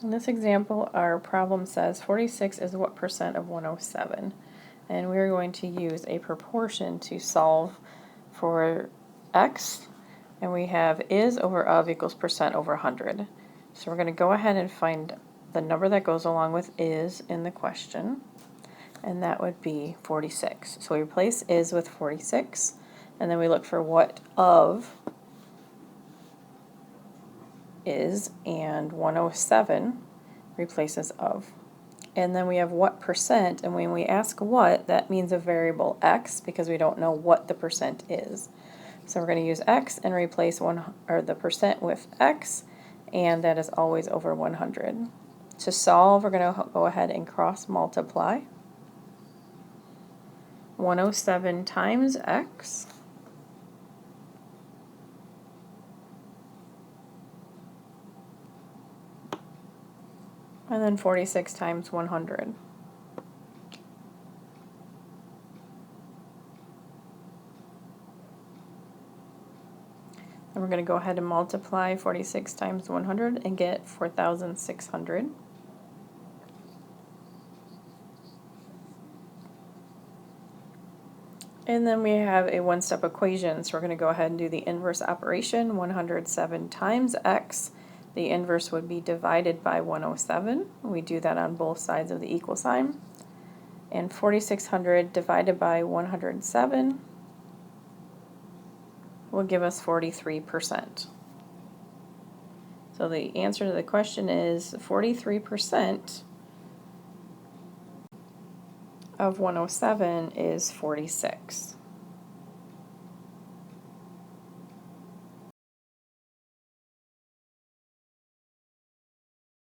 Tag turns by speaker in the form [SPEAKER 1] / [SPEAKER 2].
[SPEAKER 1] In this example, our problem says 46 is what percent of 107? And we're going to use a proportion to solve for x, and we have is over of equals percent over 100. So we're going to go ahead and find the number that goes along with is in the question, and that would be 46. So we replace is with 46, and then we look for what of is, and 107 replaces of. And then we have what percent, and when we ask what, that means a variable x because we don't know what the percent is. So we're going to use x and replace the percent with x, and that is always over 100. To solve, we're going to go ahead and cross multiply. 107 times x and then 46 times 100. And we're going to go ahead and multiply 46 times 100 and get 4,600. And then we have a one-step equation, so we're going to go ahead and do the inverse operation. 107 times x, the inverse would be divided by 107. We do that on both sides of the equal sign. And 4,600 divided by 107 will give us 43%. So the answer to the question is 43% of 107 is 46.